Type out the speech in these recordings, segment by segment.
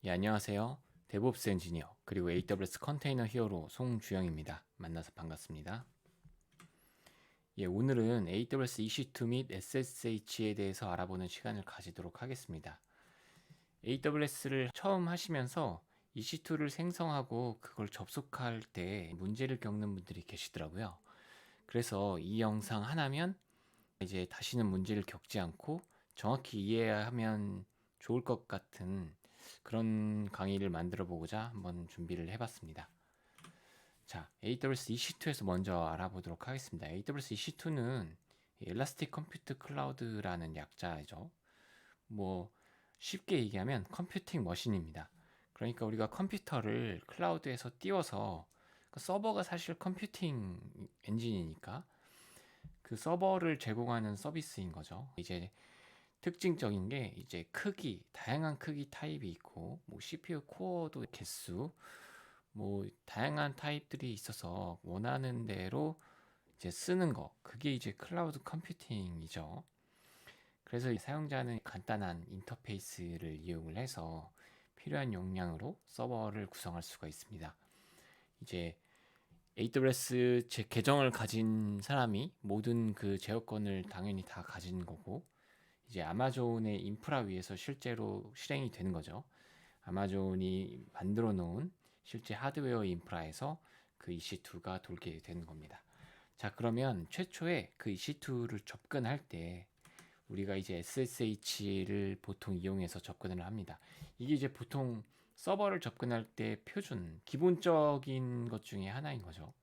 예, 안녕하세요. 데브옵스 엔지니어 그리고 AWS 컨테이너 히어로 송주영입니다. 만나서 반갑습니다. 예, 오늘은 AWS EC2 및 SSH에 대해서 알아보는 시간을 가지도록 하겠습니다. AWS를 처음 하시면서 EC2를 생성하고 그걸 접속할 때 문제를 겪는 분들이 계시더라고요. 그래서 이 영상 하나면 이제 다시는 문제를 겪지 않고 정확히 이해하면 좋을 것 같은 그런 강의를 만들어 보고자 한번 준비를 해봤습니다. 자, AWS EC2에서 먼저 알아보도록 하겠습니다. AWS EC2는 엘라스틱 컴퓨트 클라우드라는 약자죠. 뭐 쉽게 얘기하면 컴퓨팅 머신입니다. 그러니까 우리가 컴퓨터를 클라우드에서 띄워서 그 서버가 사실 컴퓨팅 엔진이니까 그 서버를 제공하는 서비스인 거죠. 이제 특징적인 게 이제 크기, 다양한 크기 타입이 있고 뭐 CPU 코어도 개수, 뭐 다양한 타입들이 있어서 원하는 대로 이제 쓰는 거. 그게 이제 클라우드 컴퓨팅이죠. 그래서 사용자는 간단한 인터페이스를 이용을 해서 필요한 용량으로 서버를 구성할 수가 있습니다. 이제 AWS 제 계정을 가진 사람이 모든 그 제어권을 당연히 다 가진 거고, 이제 아마존의 인프라 위에서 실제로 실행이 되는 거죠. 아마존이 만들어 놓은 실제 하드웨어 인프라에서 그 EC2가 돌게 되는 겁니다. 자, 그러면 최초에 그 EC2를 접근할 때 우리가 이제 SSH를 보통 이용해서 접근을 합니다. 이게 이제 보통 서버를 접근할 때 표준, 기본적인 것 중에 하나인 거죠.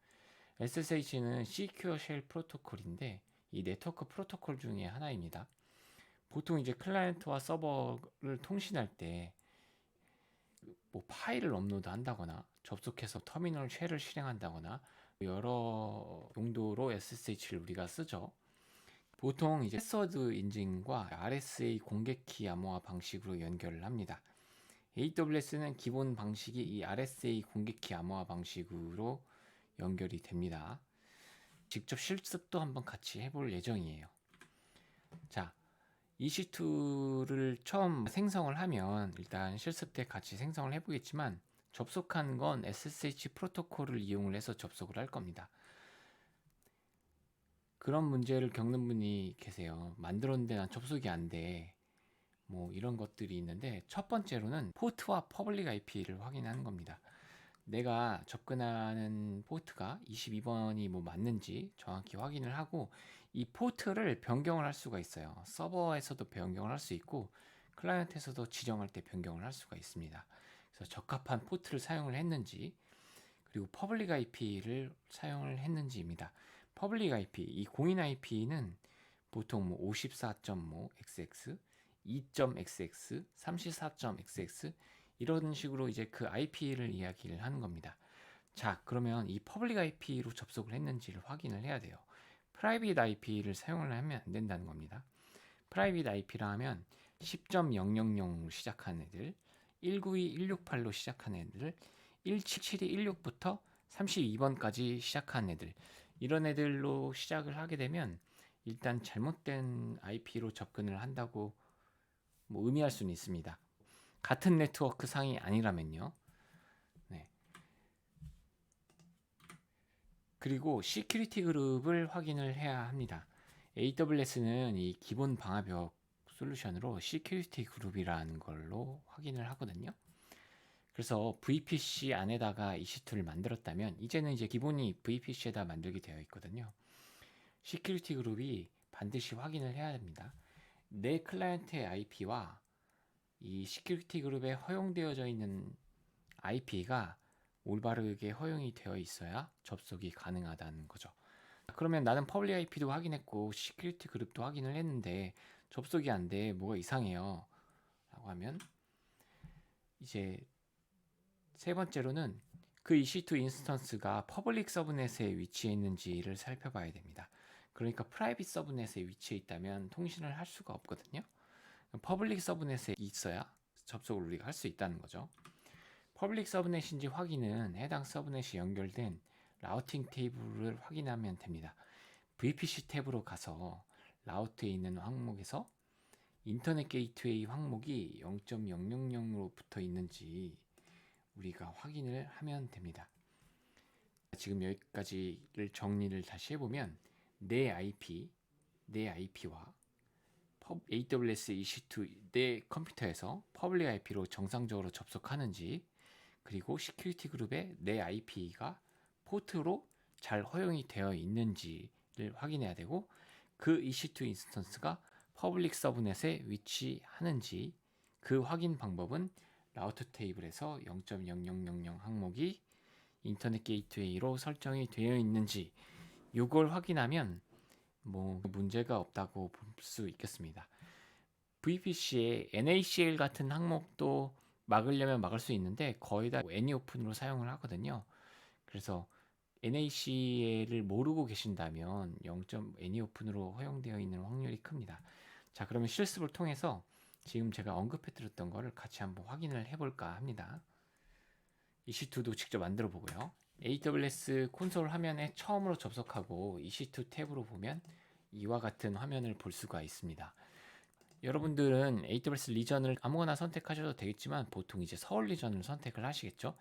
SSH는 Secure Shell 프로토콜인데 이 네트워크 프로토콜 중에 하나입니다. 보통 이제 클라이언트와 서버를 통신할 때 뭐 파일을 업로드 한다거나 접속해서 터미널 쉘을 실행한다거나 여러 용도로 SSH를 우리가 쓰죠. 보통 이제 패스워드 인증과 RSA 공개키 암호화 방식으로 연결을 합니다. AWS는 기본 방식이 이 RSA 공개키 암호화 방식으로 연결이 됩니다. 직접 실습도 한번 같이 해볼 예정이에요. 자, EC2를 처음 생성을 하면 일단 실습 때 같이 생성을 해보겠지만 접속하는 건 SSH 프로토콜을 이용을 해서 접속을 할 겁니다. 그런 문제를 겪는 분이 계세요. 만들었는데 난 접속이 안 돼. 뭐 이런 것들이 있는데 첫 번째로는 포트와 퍼블릭 IP를 확인하는 겁니다. 내가 접근하는 포트가 22번이 뭐 맞는지 정확히 확인을 하고 이 포트를 변경을 할 수가 있어요. 서버에서도 변경을 할 수 있고 클라이언트에서도 지정할 때 변경을 할 수가 있습니다. 그래서 적합한 포트를 사용을 했는지 그리고 퍼블릭 IP를 사용을 했는지입니다. 퍼블릭 IP, 이 공인 IP는 보통 뭐 54.xx, 2.xx, 34.xx 이런 식으로 이제 그 IP를 이야기를 하는 겁니다. 자, 그러면 이 퍼블릭 IP로 접속을 했는지를 확인을 해야 돼요. 프라이빗 IP를 사용을 하면 안 된다는 겁니다. 프라이빗 IP라 하면 10.000로 시작하는 애들, 192, 168로 시작하는 애들, 177이 16부터 32번까지 시작하는 애들, 이런 애들로 시작을 하게 되면 일단 잘못된 IP로 접근을 한다고 뭐 의미할 수는 있습니다. 같은 네트워크 상이 아니라면요. 네. 그리고 시큐리티 그룹을 확인을 해야 합니다. AWS는 이 기본 방화벽 솔루션으로 시큐리티 그룹이라는 걸로 확인을 하거든요. 그래서 VPC 안에다가 EC2를 만들었다면 이제는 이제 기본이 VPC에다 만들게 되어 있거든요. 시큐리티 그룹이 반드시 확인을 해야 됩니다. 내 클라이언트의 IP와 이 시큐리티 그룹에 허용되어져 있는 IP가 올바르게 허용이 되어 있어야 접속이 가능하다는 거죠. 그러면 나는 퍼블릭 IP도 확인했고 시큐리티 그룹도 확인을 했는데 접속이 안 돼. 뭐가 이상해요. 라고 하면 이제 세 번째로는 그 EC2 인스턴스가 퍼블릭 서브넷에 위치해 있는지를 살펴봐야 됩니다. 그러니까 프라이빗 서브넷에 위치해 있다면 통신을 할 수가 없거든요. 퍼블릭 서브넷에 있어야 접속을 우리가 할 수 있다는 거죠. 퍼블릭 서브넷인지 확인은 해당 서브넷이 연결된 라우팅 테이블을 확인하면 됩니다. VPC 탭으로 가서 라우트에 있는 항목에서 인터넷 게이트웨이 항목이 0.000으로 붙어 있는지 우리가 확인을 하면 됩니다. 지금 여기까지를 정리를 다시 해보면 내 IP와 AWS EC2 내 컴퓨터에서 퍼블릭 IP로 정상적으로 접속하는지, 그리고 시큐리티 그룹의 내 IP가 포트로 잘 허용이 되어 있는지를 확인해야 되고, 그 EC2 인스턴스가 퍼블릭 서브넷에 위치하는지, 그 확인 방법은 라우터 테이블에서 0.0000 항목이 인터넷 게이트웨이로 설정이 되어 있는지 이걸 확인하면 뭐 문제가 없다고 볼 수 있겠습니다. VPC에 NACL 같은 항목도 막으려면 막을 수 있는데 거의 다 애니오픈으로 사용을 하거든요. 그래서 NACL을 모르고 계신다면 0.애니오픈으로 허용되어 있는 확률이 큽니다. 자, 그러면 실습을 통해서 지금 제가 언급해 드렸던 거를 같이 한번 확인을 해볼까 합니다. EC2도 직접 만들어 보고요. AWS 콘솔 화면에 처음으로 접속하고 EC2 탭으로 보면 이와 같은 화면을 볼 수가 있습니다. 여러분들은 AWS 리전을 아무거나 선택하셔도 되겠지만 보통 이제 서울 리전을 선택을 하시겠죠.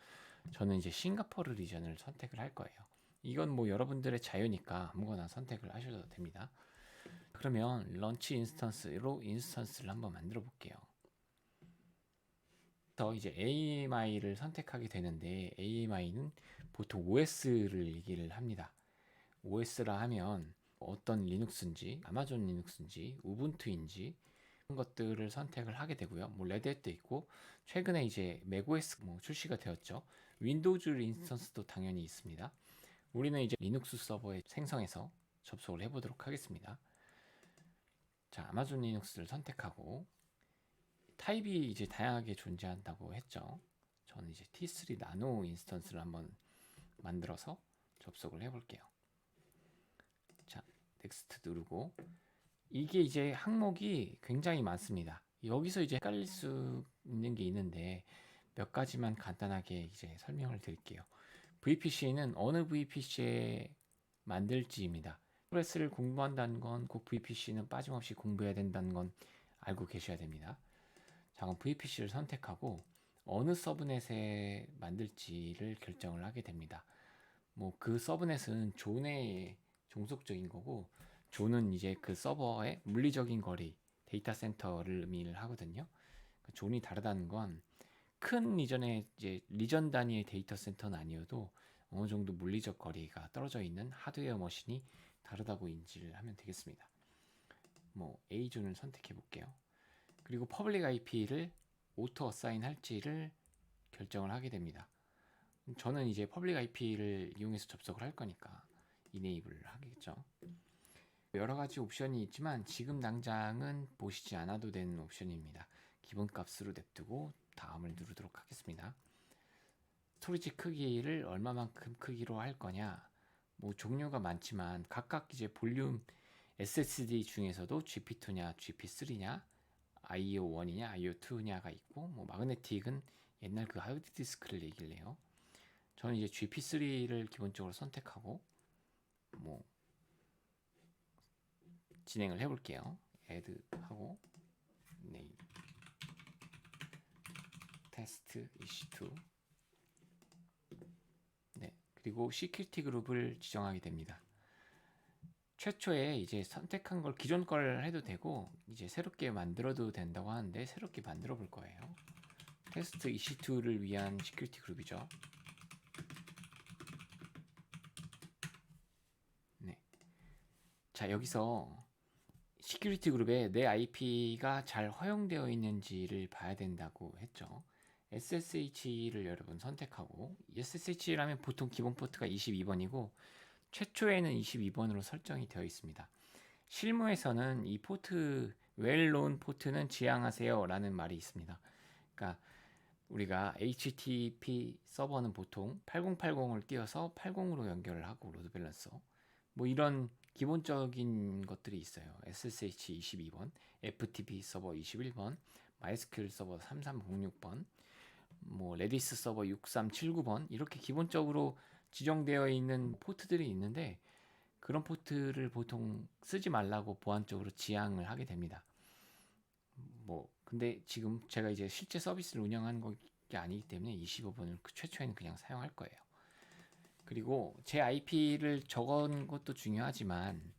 저는 이제 싱가포르 리전을 선택을 할 거예요. 이건 뭐 여러분들의 자유니까 아무거나 선택을 하셔도 됩니다. 그러면 런치 인스턴스로 인스턴스를 한번 만들어 볼게요. 이제 AMI를 선택하게 되는데 AMI는 보통 OS를 얘기를 합니다. OS라 하면 어떤 리눅스인지, 아마존 리눅스인지, 우분투인지 이런 것들을 선택을 하게 되고요. 뭐 레드햇도 있고 최근에 이제 맥OS 출시가 되었죠. 윈도우즈 인스턴스도 당연히 있습니다. 우리는 이제 리눅스 서버에 생성해서 접속을 해보도록 하겠습니다. 자, 아마존 리눅스를 선택하고 타입이 이제 다양하게 존재한다고 했죠. 저는 이제 T3 나노 인스턴스를 한번 만들어서 접속을 해볼게요. 자, 넥스트 누르고 이게 이제 항목이 굉장히 많습니다. 여기서 이제 헷갈릴 수 있는 게 있는데 몇 가지만 간단하게 이제 설명을 드릴게요. VPC는 어느 VPC에 만들지입니다. 프레스를 공부한다는 건 꼭 VPC는 빠짐없이 공부해야 된다는 건 알고 계셔야 됩니다. 자, 그럼 VPC를 선택하고 어느 서브넷에 만들지를 결정을 하게 됩니다. 뭐 그 서브넷은 존에 종속적인 거고, 존은 이제 그 서버의 물리적인 거리, 데이터 센터를 의미를 하거든요. 존이 다르다는 건 큰 리전의 이제 리전 단위의 데이터 센터는 아니어도 어느 정도 물리적 거리가 떨어져 있는 하드웨어 머신이 다르다고 인지를 하면 되겠습니다. 뭐 A존을 선택해 볼게요. 그리고 퍼블릭 IP를 오토 어사인 할지를 결정을 하게 됩니다. 저는 이제 퍼블릭 IP를 이용해서 접속을 할 거니까 이네이블을 하겠죠. 여러 가지 옵션이 있지만 지금 당장은 보시지 않아도 되는 옵션입니다. 기본값으로 냅두고 다음을 누르도록 하겠습니다. 스토리지 크기를 얼마만큼 크기로 할 거냐, 뭐 종류가 많지만 각각 이제 볼륨 SSD 중에서도 GP2냐 GP3냐 IO1이냐 IO2냐가 있고, 뭐 마그네틱은 옛날 그 하드디스크를 얘기를 해요. 저는 이제 GP3를 기본적으로 선택하고 뭐 진행을 해볼게요. add 하고 name test EC2 네, 그리고 시큐리티 그룹을 지정하게 됩니다. 최초에 이제 선택한 걸 기존 걸 해도 되고 이제 새롭게 만들어도 된다고 하는데 새롭게 만들어 볼 거예요. 테스트 EC2를 위한 시큐리티 그룹이죠. 네. 자, 여기서 시큐리티 그룹에 내 IP가 잘 허용되어 있는지를 봐야 된다고 했죠. SSH를 여러분 선택하고, SSH라면 보통 기본 포트가 22번이고 최초에는 22번으로 설정이 되어 있습니다. 실무에서는 이 포트 웰known 포트는 지향하세요 라는 말이 있습니다. 그러니까 우리가 HTTP 서버는 보통 8080을 띄워서 80으로 연결을 하고 로드 밸런서 뭐 이런 기본적인 것들이 있어요. SSH 22번, FTP 서버 21번, MySQL 서버 3306번, 뭐 레디스 서버 6379번 이렇게 기본적으로 지정되어 있는 포트들이 있는데 그런 포트를 보통 쓰지 말라고 보안적으로 지향을 하게 됩니다. 근데 지금 제가 이제 실제 서비스를 운영하는 게 아니기 때문에 25번을 최초에는 그냥 사용할 거예요. 그리고 제 IP를 적은 것도 중요하지만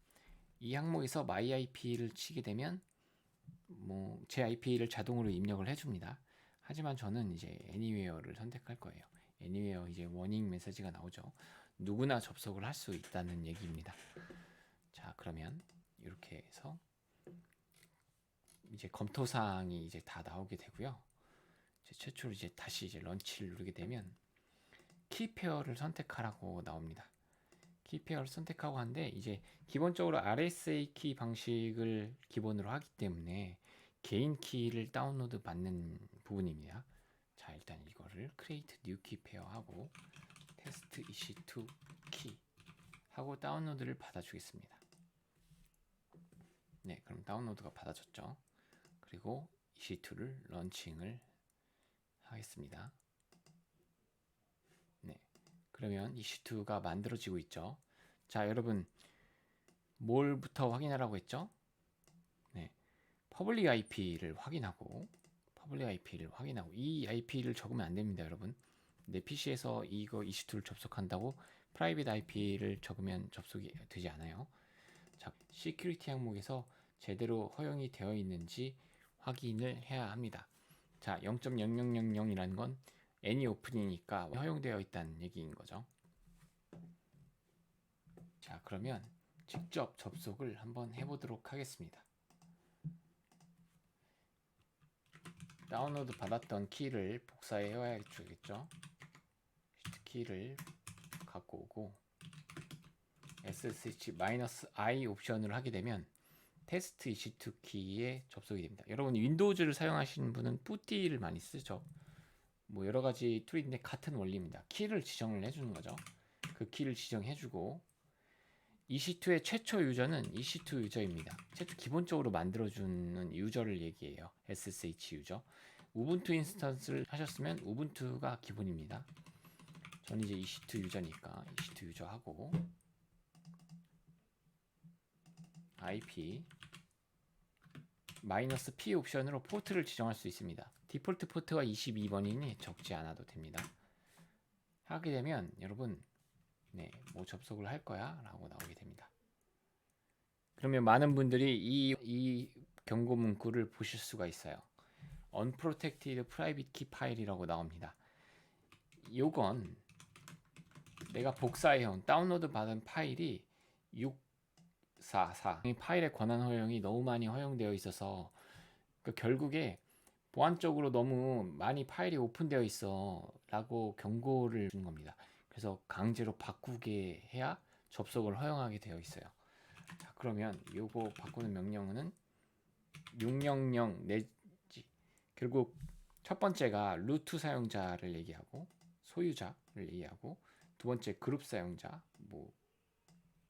이 항목에서 my IP를 치게 되면 제 IP를 자동으로 입력을 해줍니다. 하지만 저는 이제 anywhere를 선택할 거예요. anywhere 이제 워닝 메시지가 나오죠. 누구나 접속을 할 수 있다는 얘기입니다. 자, 그러면 이렇게 해서 이제 검토 사항이 이제 다 나오게 되고요. 이제 최초로 이제 다시 이제 런치를 누르게 되면 키페어를 선택하라고 나옵니다. 키페어를 선택하고 하는데 이제 기본적으로 RSA 키 방식을 기본으로 하기 때문에 개인 키를 다운로드 받는 부분입니다. 자, 일단 이거를 create new key pair 하고 test issue2 key 하고 다운로드를 받아주겠습니다. 네, 그럼 다운로드가 받아졌죠. 그리고 issue2를 런칭을 하겠습니다. 네, 그러면 issue2가 만들어지고 있죠. 자, 여러분 뭘부터 확인하라고 했죠? 네, public IP를 확인하고 이 IP를 적으면 안 됩니다, 여러분. 내 PC에서 이거 issue2를 접속한다고 private IP를 적으면 접속이 되지 않아요. 자, security 항목에서 제대로 허용이 되어 있는지 확인을 해야 합니다. 자, 0.0000이라는 건 any open이니까 허용되어 있다는 얘기인 거죠. 자, 그러면 직접 접속을 한번 해보도록 하겠습니다. 다운로드 받았던 키를 복사해 와야 주겠죠. 키를 갖고 오고 SSH-i 옵션을 하게 되면 테스트 이시2 키에 접속이 됩니다. 여러분 윈도우즈를 사용하시는 분은 뿌띠를 많이 쓰죠. 여러 가지 툴인데 같은 원리입니다. 키를 지정을 해주는 거죠. 그 키를 지정해주고 이시2의 최초 유저는 이시2 유저입니다. 최초 기본적으로 만들어주는 유저를 얘기해요. SSH 유저. 우분투 인스턴스를 하셨으면 우분투가 기본입니다. 전 이제 이시2 유저니까 이시2 유저 하고 IP -P 옵션으로 포트를 지정할 수 있습니다. 디폴트 포트가 22번이니 적지 않아도 됩니다. 하게 되면 여러분 접속을 할 거야 라고 나오게 됩니다. 그러면 많은 분들이 이 경고 문구를 보실 수가 있어요. Unprotected Private Key 파일이라고 나옵니다. 요건 내가 복사해온 다운로드 받은 파일이 644 이 파일의 권한 허용이 너무 많이 허용되어 있어서 결국에 보안적으로 너무 많이 파일이 오픈되어 있어 라고 경고를 주는 겁니다. 그래서 강제로 바꾸게 해야 접속을 허용하게 되어 있어요. 자, 그러면 요거 바꾸는 명령어는 600 내지 결국 첫 번째가 루트 사용자를 얘기하고 소유자를 얘기하고 두 번째 그룹 사용자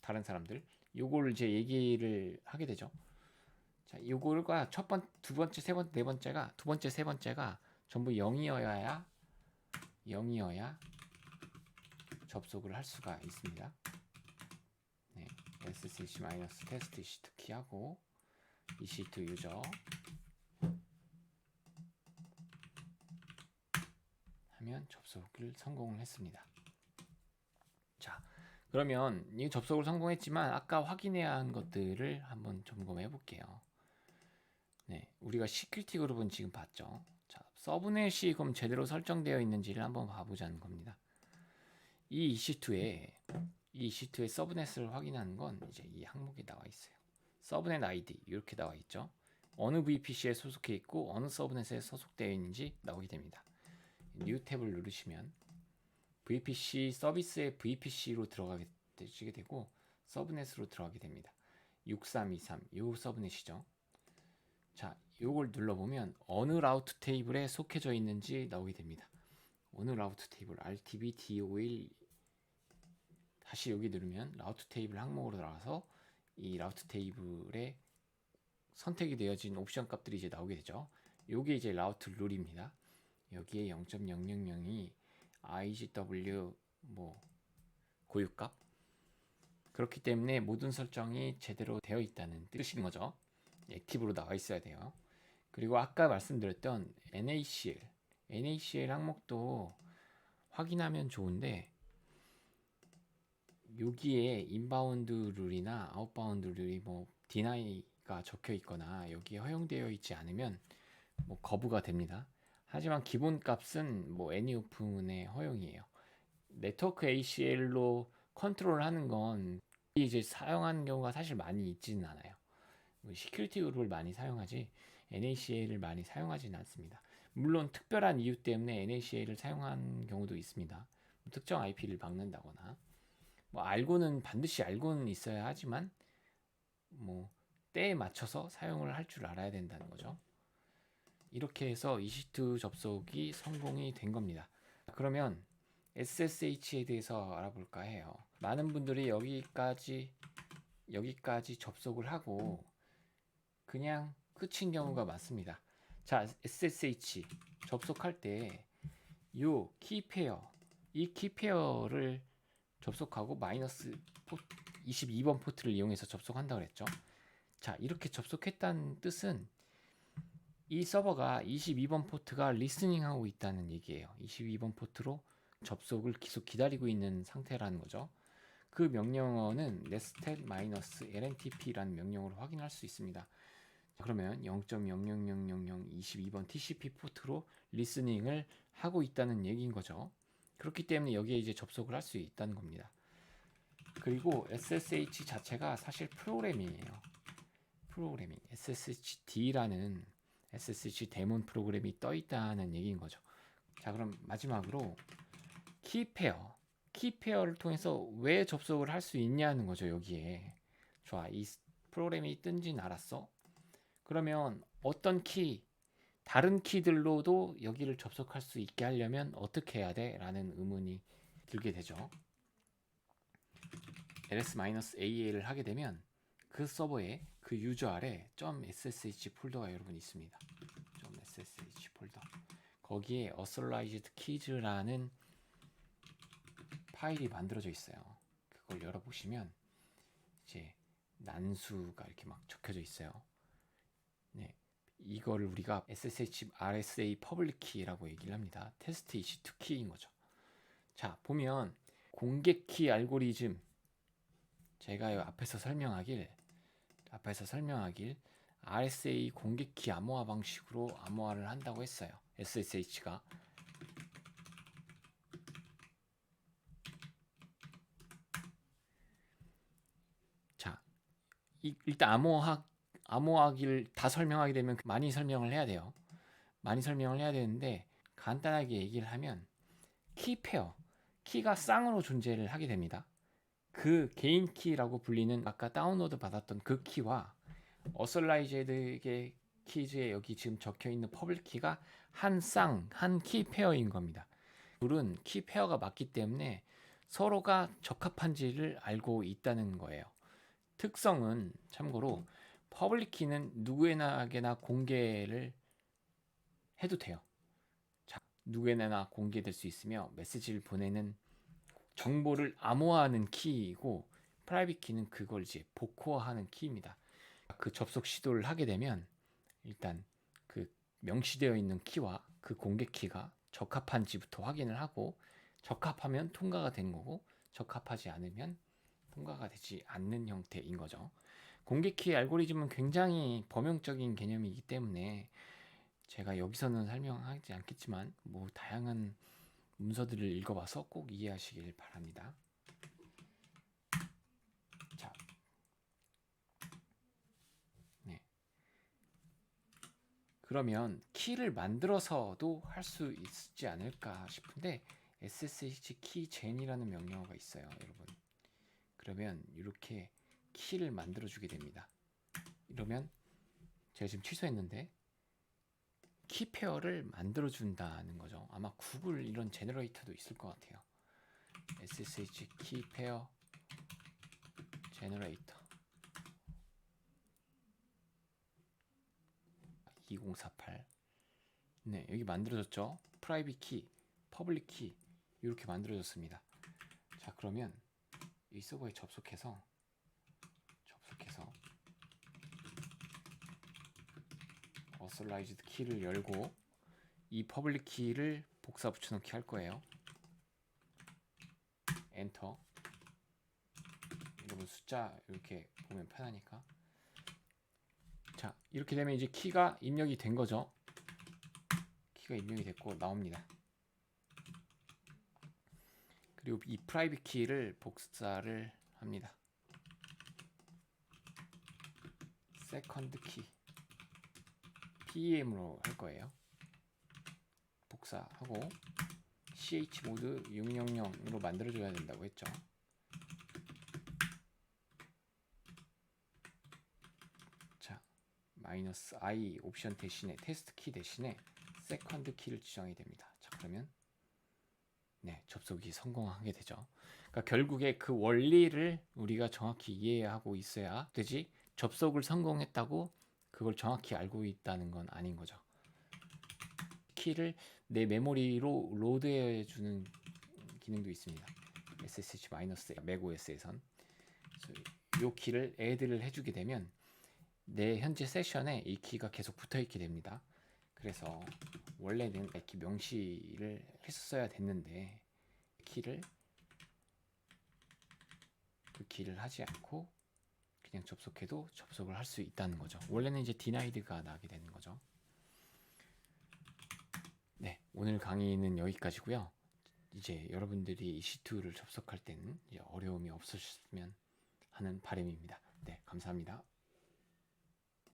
다른 사람들 요거를 이제 얘기를 하게 되죠. 자, 요거가 두 번째, 세 번째, 네 번째가 두 번째, 세 번째가 전부 0이어야 접속을 할 수가 있습니다. 네, SSH-test issue2 키하고 issue2 유저 하면 접속을 성공을 했습니다. 자, 그러면 이 접속을 성공했지만 아까 확인해야 한 것들을 한번 점검해 볼게요. 네, 우리가 시큐리티 그룹은 지금 봤죠. 자, 서브넷이 그럼 제대로 설정되어 있는지를 한번 봐보자는 겁니다. 이 이시2의 서브넷을 확인하는 건 이제 이 항목에 나와 있어요. 서브넷 아이디 이렇게 나와 있죠. 어느 VPC에 소속해 있고 어느 서브넷에 소속되어 있는지 나오게 됩니다. 뉴 탭을 누르시면 VPC 서비스의 VPC로 들어가게 되고 서브넷으로 들어가게 됩니다. 6323 요 서브넷이죠. 자, 요걸 눌러보면 어느 라우트 테이블에 속해져 있는지 나오게 됩니다. 어느 라우트 테이블 RTB DOL 다시 여기 누르면 라우트 테이블 항목으로 들어가서 이 라우트 테이블에 선택이 되어진 옵션 값들이 이제 나오게 되죠. 요게 이제 라우트 룰입니다. 여기에 0.000이 IGW 고유값 그렇기 때문에 모든 설정이 제대로 되어 있다는 뜻인 거죠. 액티브로 나와 있어야 돼요. 그리고 아까 말씀드렸던 NaCl 항목도 확인하면 좋은데 여기에 인바운드 룰이나 아웃바운드 룰이 뭐 디나이가 적혀 있거나 여기에 허용되어 있지 않으면 뭐 거부가 됩니다. 하지만 기본 값은 뭐 애니오픈의 허용이에요. 네트워크 ACL로 컨트롤하는 건 이제 사용하는 경우가 사실 많이 있지는 않아요. 시큐리티 그룹을 많이 사용하지 NACL을 많이 사용하지는 않습니다. 물론 특별한 이유 때문에 NACL을 사용한 경우도 있습니다. 특정 IP를 막는다거나 뭐 알고는 반드시 알고는 있어야 하지만 뭐 때에 맞춰서 사용을 할 줄 알아야 된다는 거죠. 이렇게 해서 EC2 접속이 성공이 된 겁니다. 그러면 SSH에 대해서 알아볼까 해요. 많은 분들이 여기까지 접속을 하고 그냥 끝인 경우가 많습니다. 자, SSH 접속할 때 요 키페어, 이 키페어를 접속하고 마이너스 22번 포트를 이용해서 접속한다고 그랬죠. 자, 이렇게 접속했다는 뜻은 이 서버가 22번 포트가 리스닝하고 있다는 얘기예요. 22번 포트로 접속을 계속 기다리고 있는 상태라는 거죠. 그 명령어는 nested-lntp라는 명령어로 확인할 수 있습니다. 그러면 0.000022번 TCP 포트로 리스닝을 하고 있다는 얘기인 거죠. 그렇기 때문에 여기에 이제 접속을 할 수 있다는 겁니다. 그리고 SSH 자체가 사실 프로그램이에요. 프로그래밍 SSHD라는 SSH 데몬 프로그램이 떠 있다는 얘기인 거죠. 자, 그럼 마지막으로 키페어를 통해서 왜 접속을 할 수 있냐는 거죠. 여기에 좋아, 이 프로그램이 뜬지는 알았어. 그러면 어떤 다른 키들로도 여기를 접속할 수 있게 하려면 어떻게 해야 돼? 라는 의문이 들게 되죠. ls-al을 하게 되면 그 서버에 그 유저 아래 .ssh 폴더가 여러분 있습니다. .ssh 폴더. 거기에 authorized keys라는 파일이 만들어져 있어요. 그걸 열어보시면 이제 난수가 이렇게 막 적혀져 있어요. 네, 이거를 우리가 SSH RSA public key라고 얘기를 합니다. 테스트 EC2 키인 거죠. 자, 보면 공개 키 알고리즘, 제가 앞에서 설명하길 RSA 공개 키 암호화 방식으로 암호화를 한다고 했어요. SSH가. 자, 일단 암호화기를 다 설명하게 되면 많이 설명을 해야 돼요. 많이 설명을 해야 되는데 간단하게 얘기를 하면 키가 쌍으로 존재를 하게 됩니다. 그 개인 키라고 불리는 아까 다운로드 받았던 그 키와 어설라이제드 키즈에 여기 지금 적혀 있는 퍼블릭 키가 한 키 페어인 겁니다. 둘은 키 페어가 맞기 때문에 서로가 적합한지를 알고 있다는 거예요. 특성은 참고로 퍼블릭 키는 누구에게나 공개를 해도 돼요. 자, 누구에게나 공개될 수 있으며 메시지를 보내는 정보를 암호화하는 키이고 프라이빗 키는 그걸 이제 복호화하는 키입니다. 그 접속 시도를 하게 되면 일단 그 명시되어 있는 키와 그 공개 키가 적합한지부터 확인을 하고 적합하면 통과가 되는 거고 적합하지 않으면 통과가 되지 않는 형태인 거죠. 공개 키 알고리즘은 굉장히 범용적인 개념이기 때문에 제가 여기서는 설명하지 않겠지만 뭐 다양한 문서들을 읽어봐서 꼭 이해하시길 바랍니다. 자, 네. 그러면 키를 만들어서도 할 수 있지 않을까 싶은데 SSH keygen이라는 명령어가 있어요, 여러분. 그러면 이렇게 키를 만들어 주게 됩니다. 이러면 제가 지금 취소했는데 키 페어를 만들어 준다는 거죠. 아마 구글 이런 제너레이터도 있을 것 같아요. SSH 키 페어 제너레이터 2048. 네, 여기 만들어졌죠. 프라이빗 키, 퍼블릭 키 이렇게 만들어졌습니다. 자, 그러면 이 서버에 접속해서 퍼스널라이즈드 키를 열고 이 퍼블릭 키를 복사 붙여넣기 할 거예요. 엔터. 여러분 숫자 이렇게 보면 편하니까. 자, 이렇게 되면 이제 키가 입력이 된 거죠. 키가 입력이 됐고 나옵니다. 그리고 이 프라이빗 키를 복사를 합니다. 세컨드 키 PEM으로 할 거예요. 복사하고 chmod 600으로 만들어줘야 된다고 했죠. 자, -i 옵션 대신에 테스트 키 대신에 세컨드 키를 지정해야 됩니다. 자, 그러면 네, 접속이 성공하게 되죠. 그러니까 결국에 그 원리를 우리가 정확히 이해하고 있어야 되지, 접속을 성공했다고 그걸 정확히 알고 있다는 건 아닌 거죠. 키를 내 메모리로 로드해 주는 기능도 있습니다. SSH- 맥OS에선 이 키를 애드를 해주게 되면 내 현재 세션에 이 키가 계속 붙어 있게 됩니다. 그래서 원래는 키 명시를 했었어야 됐는데 그 키를 하지 않고 그냥 접속해도 접속을 할 수 있다는 거죠. 원래는 이제 denied가 나게 되는 거죠. 네, 오늘 강의는 여기까지고요. 이제 여러분들이 EC2를 접속할 때는 이제 어려움이 없으셨으면 하는 바람입니다. 네, 감사합니다.